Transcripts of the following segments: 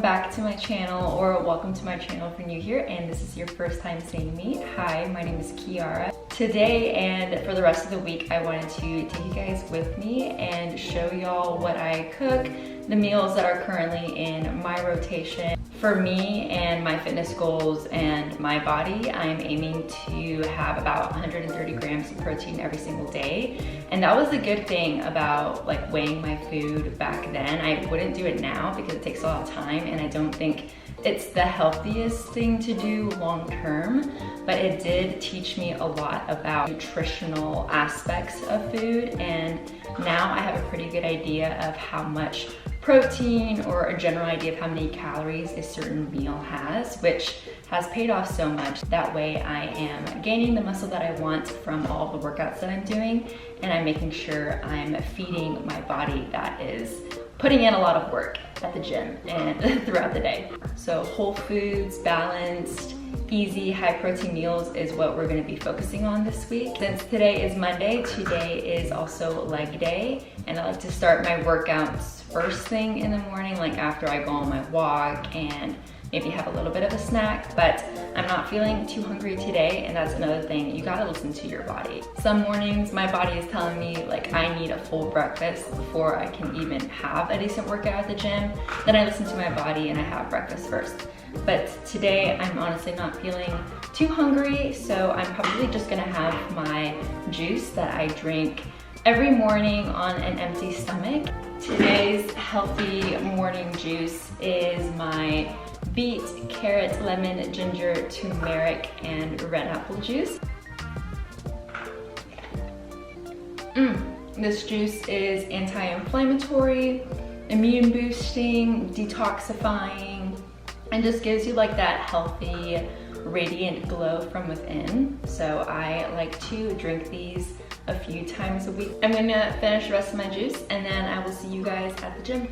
back to my channel, or welcome to my channel if you're new here and this is your first time seeing me. Hi, my name is Kiara. Today and for the rest of the week, I wanted to take you guys with me and show y'all what I cook, the meals that are currently in my rotation. For me and my fitness goals and my body, I'm aiming to have about 130 grams of protein every single day. And that was a good thing about like weighing my food back then. I wouldn't do it now because it takes a lot of time and I don't think it's the healthiest thing to do long term, but it did teach me a lot about nutritional aspects of food, and now I have a pretty good idea of how much protein or a general idea of how many calories a certain meal has, which has paid off so much. That way I am gaining the muscle that I want from all the workouts that I'm doing, and I'm making sure I'm feeding my body that is putting in a lot of work at the gym and throughout the day. So whole foods, balanced, easy, high protein meals is what we're gonna be focusing on this week. Since today is Monday, today is also leg day, and I like to start my workouts first thing in the morning, like after I go on my walk, and maybe have a little bit of a snack, but I'm not feeling too hungry today, and that's another thing. You gotta listen to your body. Some mornings my body is telling me like I need a full breakfast before I can even have a decent workout at the gym. Then I listen to my body and I have breakfast first. But today I'm honestly not feeling too hungry, so I'm probably just gonna have my juice that I drink every morning on an empty stomach. Today's healthy morning juice is my beet, carrot, lemon, ginger, turmeric, and red apple juice. This juice is anti-inflammatory, immune boosting, detoxifying, and just gives you like that healthy, radiant glow from within. So I like to drink these a few times a week. I'm gonna finish the rest of my juice and then I will see you guys at the gym.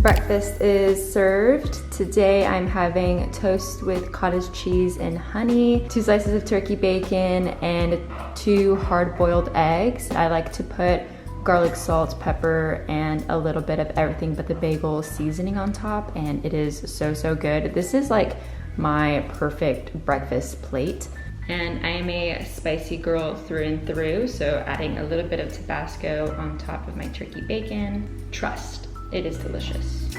Breakfast is served. Today I'm having toast with cottage cheese and honey, 2 slices of turkey bacon, and 2 hard-boiled eggs. I like to put garlic, salt, pepper, and a little bit of everything but the bagel seasoning on top, and it is so good. This is like my perfect breakfast plate. And I am a spicy girl through and through, so adding a little bit of Tabasco on top of my turkey bacon. Trust. It is delicious.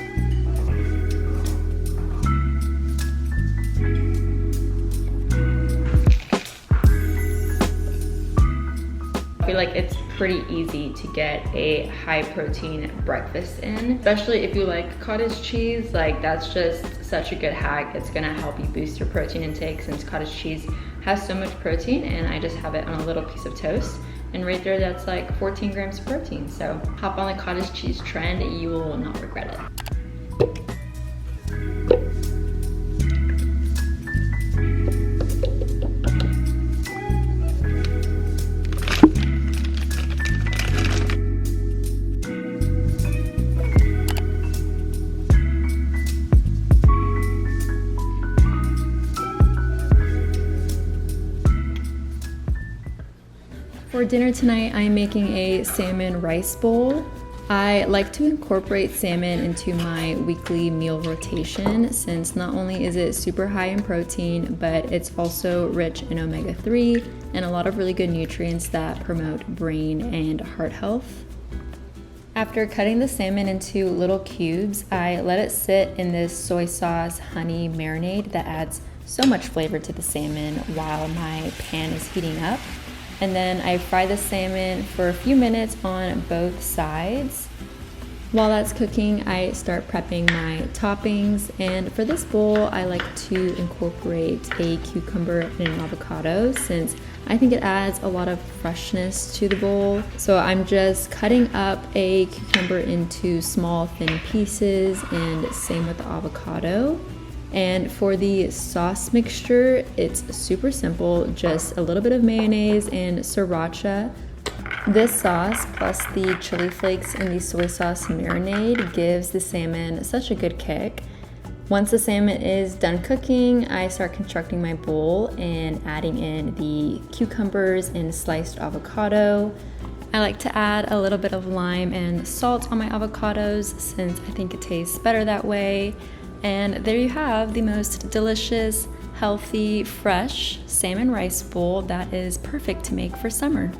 I feel like it's pretty easy to get a high protein breakfast in, especially if you like cottage cheese. Like that's just such a good hack. It's gonna help you boost your protein intake since cottage cheese has so much protein, and I just have it on a little piece of toast. And right there, that's like 14 grams of protein. So hop on the cottage cheese trend, you will not regret it. For dinner tonight, I'm making a salmon rice bowl. I like to incorporate salmon into my weekly meal rotation since not only is it super high in protein, but it's also rich in omega-3 and a lot of really good nutrients that promote brain and heart health. After cutting the salmon into little cubes, I let it sit in this soy sauce honey marinade that adds so much flavor to the salmon while my pan is heating up. And then I fry the salmon for a few minutes on both sides. While that's cooking, I start prepping my toppings. And for this bowl, I like to incorporate a cucumber and an avocado since I think it adds a lot of freshness to the bowl. So I'm just cutting up a cucumber into small thin pieces, and same with the avocado. And for the sauce mixture, it's super simple, just a little bit of mayonnaise and sriracha. This sauce plus the chili flakes and the soy sauce marinade gives the salmon such a good kick. Once the salmon is done cooking, I start constructing my bowl and adding in the cucumbers and sliced avocado. I like to add a little bit of lime and salt on my avocados since I think it tastes better that way. And there you have the most delicious, healthy, fresh salmon rice bowl that is perfect to make for summer.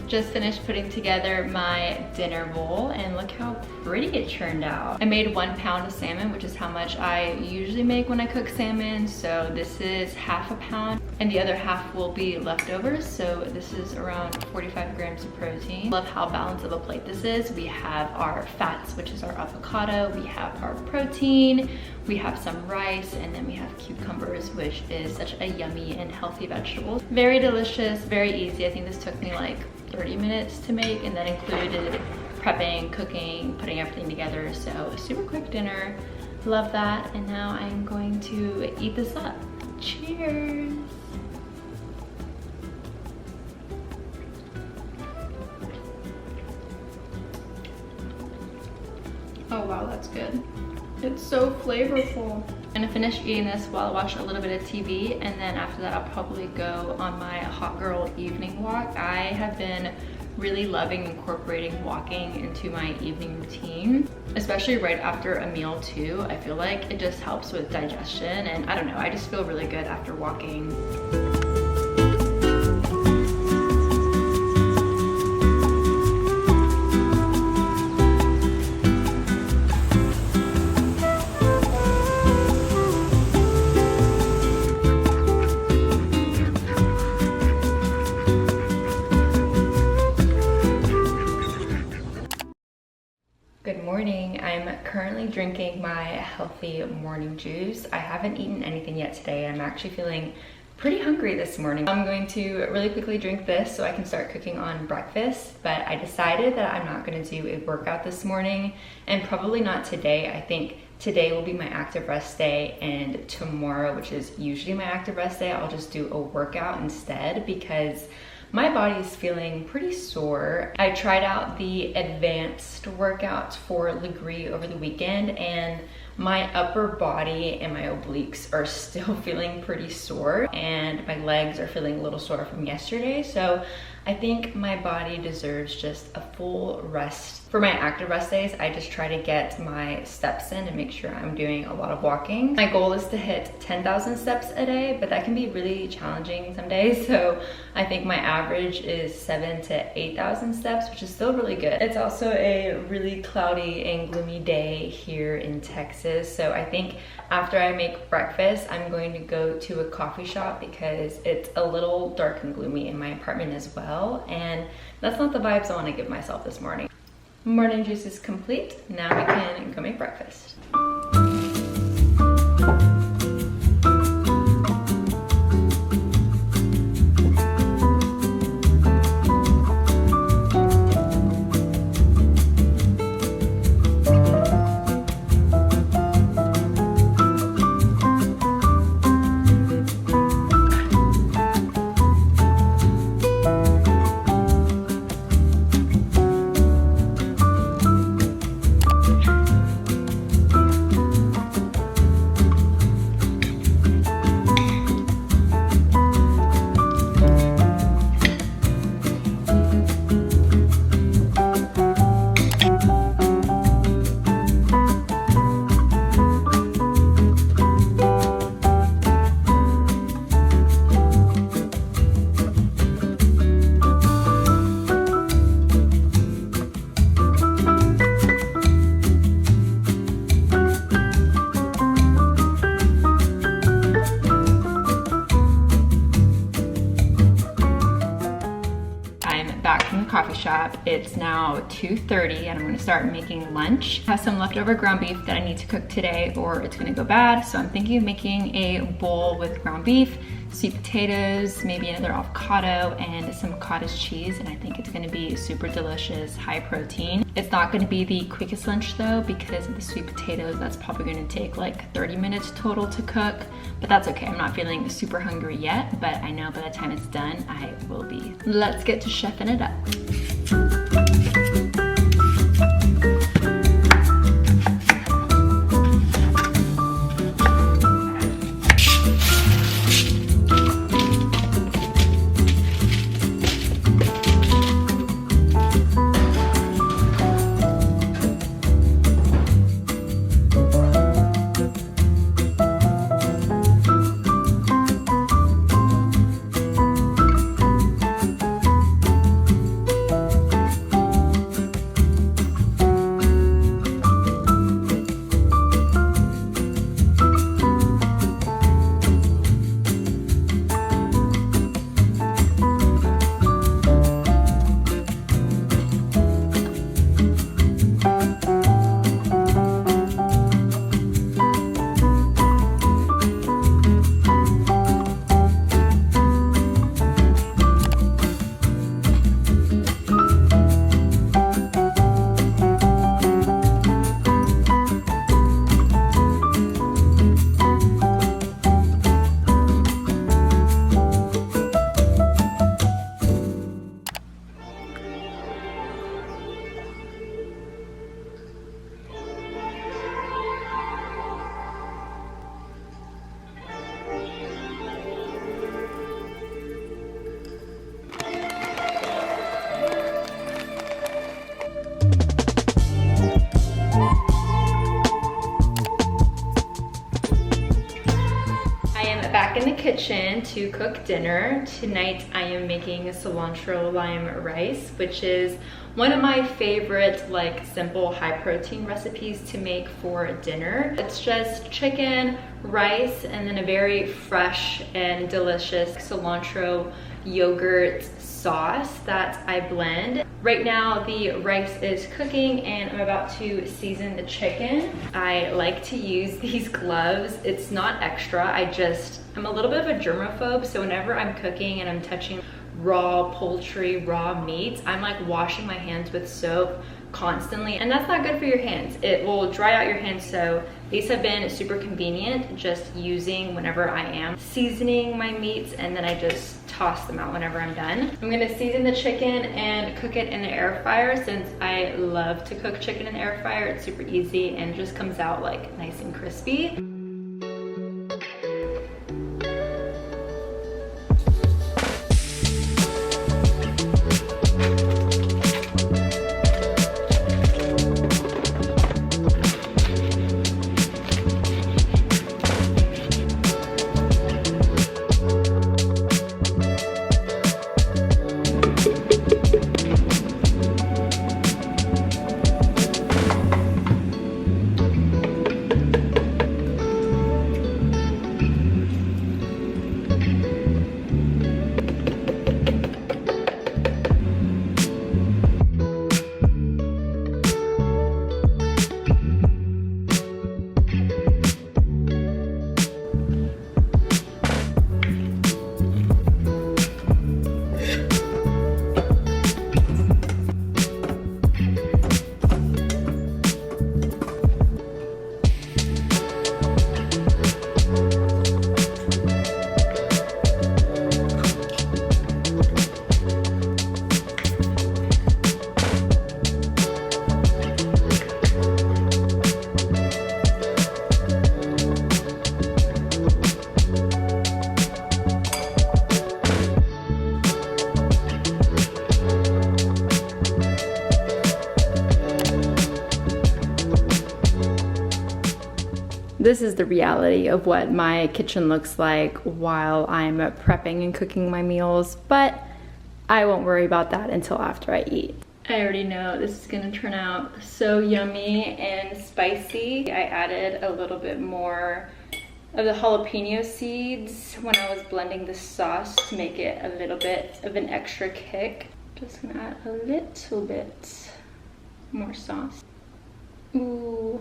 Just finished putting together my dinner bowl and look how pretty it turned out. I made 1 pound of salmon, which is how much I usually make when I cook salmon. So this is half a pound and the other half will be leftovers. So this is around 45 grams of protein. Love how balanced of a plate this is. We have our fats, which is our avocado. We have our protein. We have some rice, and then we have cucumbers, which is such a yummy and healthy vegetable. Very delicious, very easy. I think this took me like 30 minutes to make, and that included prepping, cooking, putting everything together. So a super quick dinner. Love that. And now I'm going to eat this up. Cheers. Oh wow, that's good. It's so flavorful. I'm gonna finish eating this while I watch a little bit of TV, and then after that I'll probably go on my hot girl evening walk. I have been really loving incorporating walking into my evening routine, especially right after a meal too. I feel like it just helps with digestion, and I don't know, I just feel really good after walking. Good morning. I'm currently drinking my healthy morning juice. I haven't eaten anything yet today. I'm actually feeling pretty hungry this morning. I'm going to really quickly drink this so I can start cooking on breakfast, but I decided that I'm not going to do a workout this morning, and probably not today. I think today will be my active rest day, and tomorrow, which is usually my active rest day, I'll just do a workout instead because my body is feeling pretty sore. I tried out the advanced workouts for Legree over the weekend, and my upper body and my obliques are still feeling pretty sore, and my legs are feeling a little sore from yesterday. So I think my body deserves just a full rest. For my active rest days, I just try to get my steps in and make sure I'm doing a lot of walking. My goal is to hit 10,000 steps a day, but that can be really challenging some days. So I think my average is 7,000 to 8,000 steps, which is still really good. It's also a really cloudy and gloomy day here in Texas. So I think after I make breakfast, I'm going to go to a coffee shop because it's a little dark and gloomy in my apartment as well. And that's not the vibes I want to give myself this morning. Morning juice is complete. Now we can go make breakfast. back from the coffee shop. It's now 2:30 and I'm gonna start making lunch. I have some leftover ground beef that I need to cook today or it's gonna go bad. So I'm thinking of making a bowl with ground beef, sweet potatoes, maybe another avocado, and some cottage cheese. And I think it's gonna be super delicious, high protein. It's not gonna be the quickest lunch though because of the sweet potatoes. That's probably gonna take like 30 minutes total to cook, but that's okay. I'm not feeling super hungry yet, but I know by the time it's done, I will be. Let's get to chefing it up. Back in the kitchen to cook dinner. Tonight I am making cilantro lime rice, which is one of my favorite like simple high protein recipes to make for dinner. It's just chicken, rice, and then a very fresh and delicious cilantro yogurt sauce that I blend. Right now the rice is cooking and I'm about to season the chicken. I like to use these gloves. It's not extra, I'm a little bit of a germaphobe, so whenever I'm cooking and I'm touching raw poultry, raw meats, I'm like washing my hands with soap constantly, and that's not good for your hands. It will dry out your hands, so these have been super convenient just using whenever I am seasoning my meats, and then I just toss them out whenever I'm done. I'm gonna season the chicken and cook it in the air fryer since I love to cook chicken in the air fryer. It's super easy and just comes out like nice and crispy. This is the reality of what my kitchen looks like while I'm prepping and cooking my meals, but I won't worry about that until after I eat. I already know this is gonna turn out so yummy and spicy. I added a little bit more of the jalapeno seeds when I was blending the sauce to make it a little bit of an extra kick. Just gonna add a little bit more sauce. Ooh,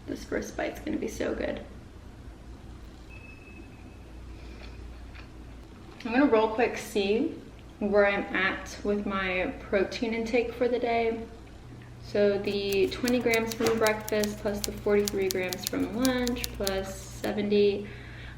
this first bite's gonna be so good. I'm gonna real quick see where I'm at with my protein intake for the day. So the 20 grams from breakfast plus the 43 grams from lunch plus 70,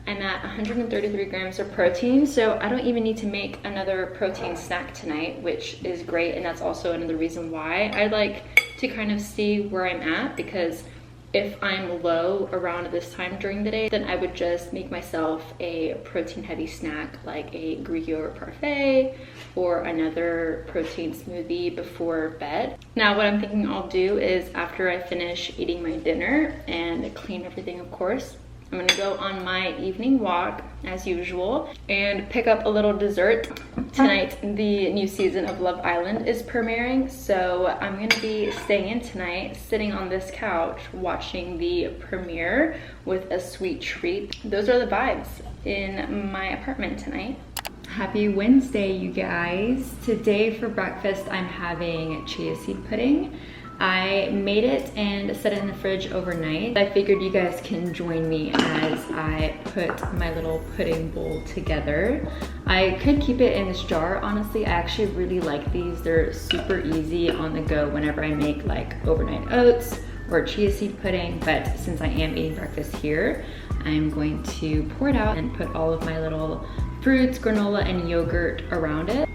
I'm at 133 grams of protein. So I don't even need to make another protein snack tonight, which is great. And that's also another reason why I like to kind of see where I'm at, because if I'm low around this time during the day, then I would just make myself a protein heavy snack like a Greek yogurt parfait or another protein smoothie before bed. Now what I'm thinking I'll do is after I finish eating my dinner and clean everything, of course, I'm gonna go on my evening walk as usual and pick up a little dessert. Tonight, the new season of Love Island is premiering, so I'm gonna be staying in tonight, sitting on this couch, watching the premiere with a sweet treat. Those are the vibes in my apartment tonight. Happy Wednesday, you guys. Today for breakfast, I'm having chia seed pudding. I made it and set it in the fridge overnight. I figured you guys can join me as I put my little pudding bowl together. I could keep it in this jar, honestly. I actually really like these. They're super easy on the go whenever I make like overnight oats or chia seed pudding, but since I am eating breakfast here, I'm going to pour it out and put all of my little fruits, granola, and yogurt around it.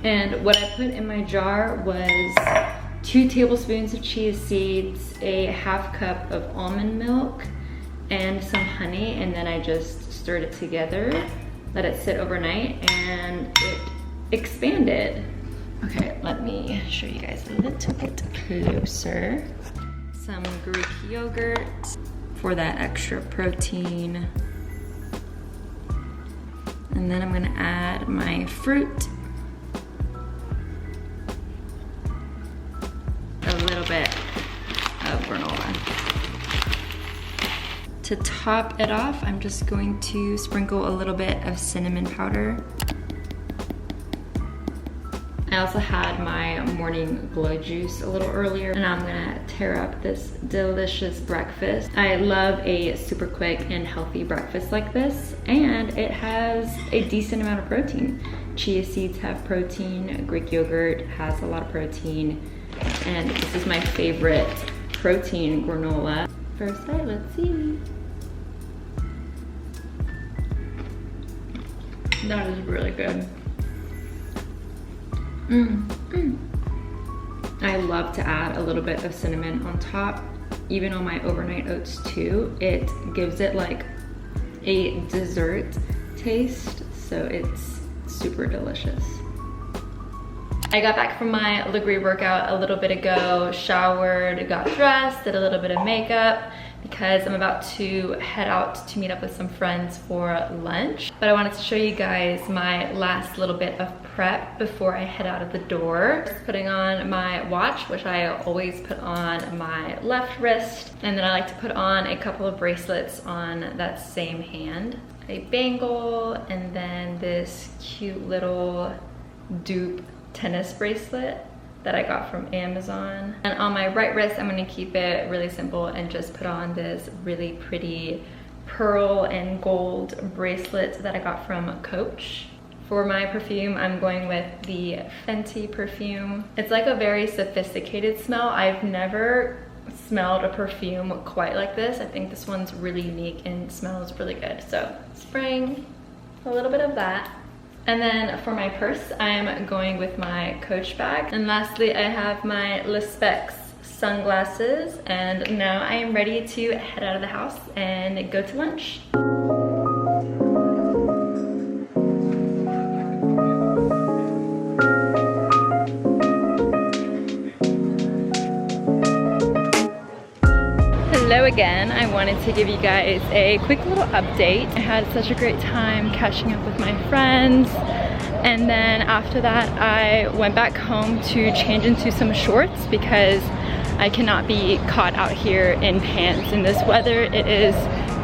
And what I put in my jar was 2 tablespoons of chia seeds, a half cup of almond milk, and some honey, and then I just stirred it together, let it sit overnight, and it expanded. Okay, let me show you guys a little bit closer. Some Greek yogurt for that extra protein. And then I'm gonna add my fruit. A little bit of granola. To top it off, I'm just going to sprinkle a little bit of cinnamon powder. I also had my morning glow juice a little earlier, and I'm gonna tear up this delicious breakfast. I love a super quick and healthy breakfast like this, and it has a decent amount of protein. Chia seeds have protein, Greek yogurt has a lot of protein, and this is my favorite protein granola. First bite, let's see. That is really good. I love to add a little bit of cinnamon on top, even on my overnight oats too. It gives it like a dessert taste, so it's super delicious. I got back from my Legree workout a little bit ago, showered, got dressed, did a little bit of makeup because I'm about to head out to meet up with some friends for lunch. But I wanted to show you guys my last little bit of prep before I head out of the door. Just putting on my watch, which I always put on my left wrist. And then I like to put on a couple of bracelets on that same hand. A bangle, and then this cute little dupe tennis bracelet that I got from Amazon. And on my right wrist, I'm gonna keep it really simple and just put on this really pretty pearl and gold bracelet that I got from Coach. For my perfume, I'm going with the Fenty perfume. It's like a very sophisticated smell. I've never smelled a perfume quite like this. I think this one's really unique and smells really good. So spraying a little bit of that. And then for my purse, I'm going with my Coach bag. And lastly, I have my Le Specs sunglasses. And now I am ready to head out of the house and go to lunch. Hello again. I wanted to give you guys a quick little update. I had such a great time catching up with my friends, and then after that I went back home to change into some shorts because I cannot be caught out here in pants in this weather. It is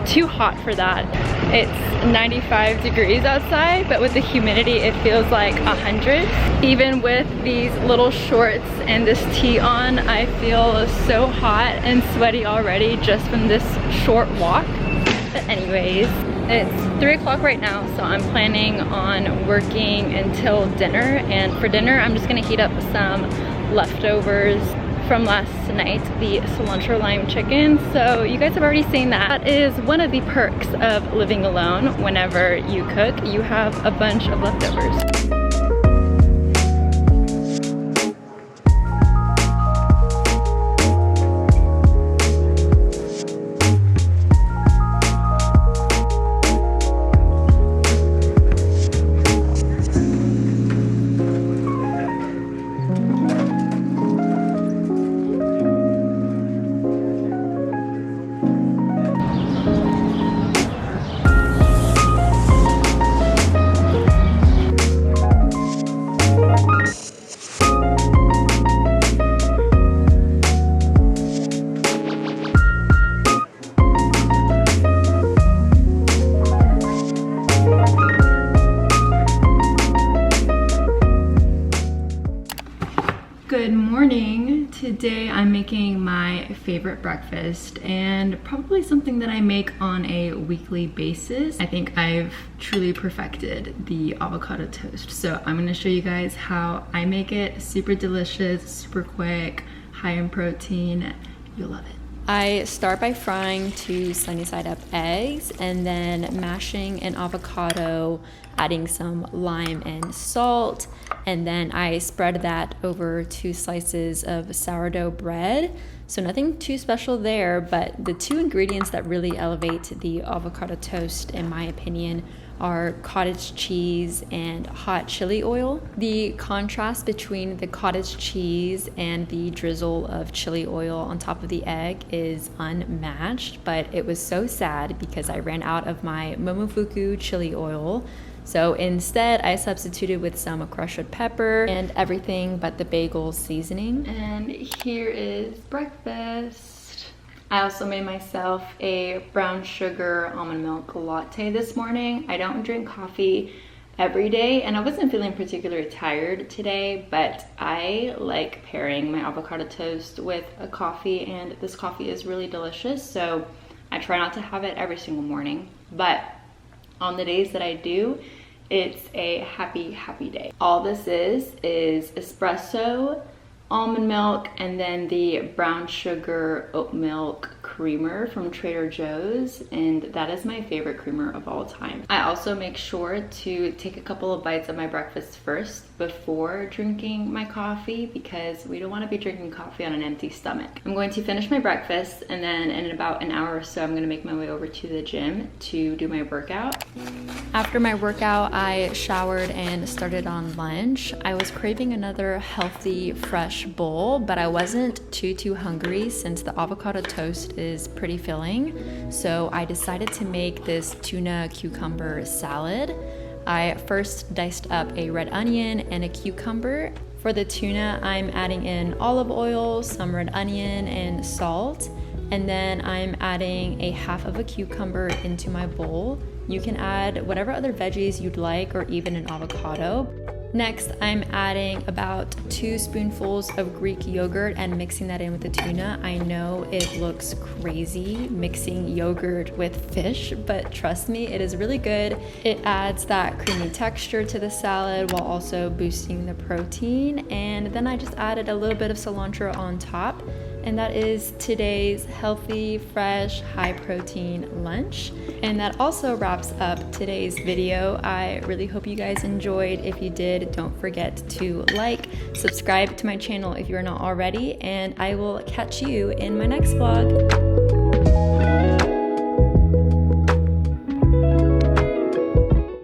too hot for that. It's 95 degrees outside, but with the humidity it feels like 100. Even with these little shorts and this tee on, I feel so hot and sweaty already just from this short walk. But anyways, it's 3 o'clock right now, so I'm planning on working until dinner. And for dinner, I'm just gonna heat up some leftovers from last night, the cilantro lime chicken. So you guys have already seen that. That is one of the perks of living alone. Whenever you cook, you have a bunch of leftovers. Good morning. Today I'm making my favorite breakfast and probably something that I make on a weekly basis. I think I've truly perfected the avocado toast. So I'm gonna show you guys how I make it. Super delicious, super quick, high in protein. You'll love it. I start by frying 2 sunny side up eggs and then mashing an avocado, adding some lime and salt, and then I spread that over 2 slices of sourdough bread. So nothing too special there, but the 2 ingredients that really elevate the avocado toast, in my opinion, are cottage cheese and hot chili oil. The contrast between the cottage cheese and the drizzle of chili oil on top of the egg is unmatched, but it was so sad because I ran out of my Momofuku chili oil. So instead, I substituted with some crushed red pepper and everything but the bagel seasoning. And here is breakfast. I also made myself a brown sugar almond milk latte this morning. I don't drink coffee every day, and I wasn't feeling particularly tired today, but I like pairing my avocado toast with a coffee, and this coffee is really delicious, so I try not to have it every single morning. But on the days that I do, it's a happy, happy day. All this is espresso, almond milk, and then the brown sugar oat milk creamer from Trader Joe's, and that is my favorite creamer of all time. I also make sure to take a couple of bites of my breakfast first before drinking my coffee because we don't want to be drinking coffee on an empty stomach. I'm going to finish my breakfast, and then in about an hour or so I'm going to make my way over to the gym to do my workout. After my workout, I showered and started on lunch. I was craving another healthy, fresh bowl, but I wasn't too hungry since the avocado toast is pretty filling. So I decided to make this tuna cucumber salad. I first diced up a red onion and a cucumber. For the tuna, I'm adding in olive oil, some red onion, and salt. And then I'm adding a half of a cucumber into my bowl. You can add whatever other veggies you'd like, or even an avocado. Next, I'm adding about 2 spoonfuls of Greek yogurt and mixing that in with the tuna. I know it looks crazy mixing yogurt with fish, but trust me, it is really good. It adds that creamy texture to the salad while also boosting the protein. And then I just added a little bit of cilantro on top. And that is today's healthy, fresh, high protein lunch. And that also wraps up today's video. I really hope you guys enjoyed. If you did, don't forget to like, subscribe to my channel if you're not already, and I will catch you in my next vlog.